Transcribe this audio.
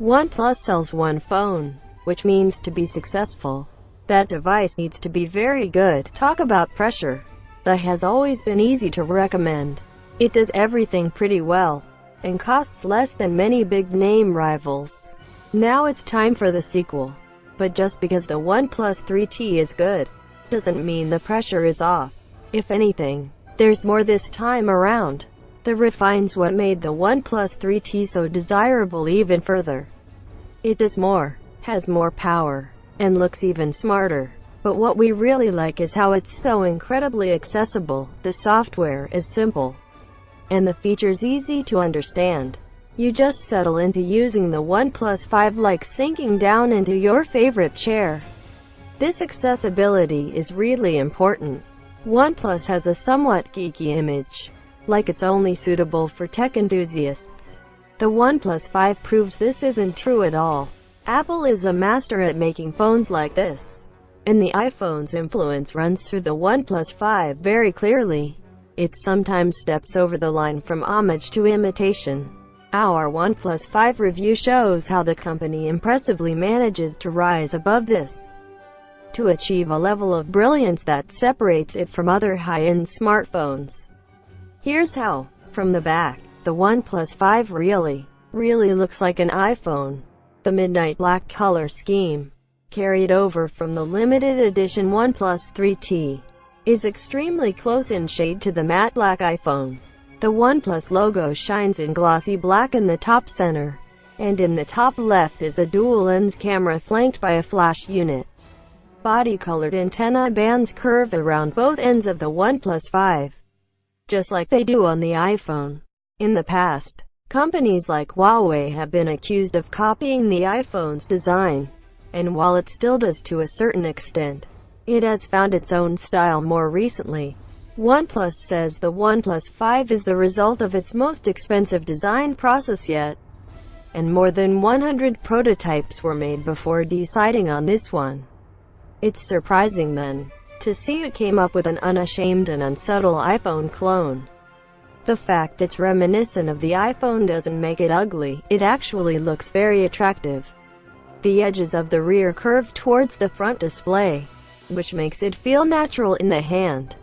OnePlus sells one phone, which means to be successful, that device needs to be very good. Talk about pressure. That has always been easy to recommend. It does everything pretty well, and costs less than many big-name rivals. Now it's time for the sequel. But just because the OnePlus 3T is good, doesn't mean the pressure is off. If anything, there's more this time around. That refines what made the OnePlus 3T so desirable even further. It does more, has more power, and looks even smarter. But what we really like is how it's so incredibly accessible. The software is simple, and the features easy to understand. You just settle into using the OnePlus 5 like sinking down into your favorite chair. This accessibility is really important. OnePlus has a somewhat geeky image, like it's only suitable for tech enthusiasts. The OnePlus 5 proves this isn't true at all. Apple is a master at making phones like this, and the iPhone's influence runs through the OnePlus 5 very clearly. It sometimes steps over the line from homage to imitation. Our OnePlus 5 review shows how the company impressively manages to rise above this, to achieve a level of brilliance that separates it from other high-end smartphones. Here's how. From the back, the OnePlus 5 really looks like an iPhone. The midnight black color scheme, carried over from the limited edition OnePlus 3T, is extremely close in shade to the matte black iPhone. The OnePlus logo shines in glossy black in the top center, and in the top left is a dual-lens camera flanked by a flash unit. Body-colored antenna bands curve around both ends of the OnePlus 5, just like they do on the iPhone. In the past, companies like Huawei have been accused of copying the iPhone's design, and while it still does to a certain extent, it has found its own style more recently. OnePlus says the OnePlus 5 is the result of its most expensive design process yet, and more than 100 prototypes were made before deciding on this one. It's surprising then, to see it came up with an unashamed and unsubtle iPhone clone. The fact it's reminiscent of the iPhone doesn't make it ugly, it actually looks very attractive. The edges of the rear curve towards the front display, which makes it feel natural in the hand.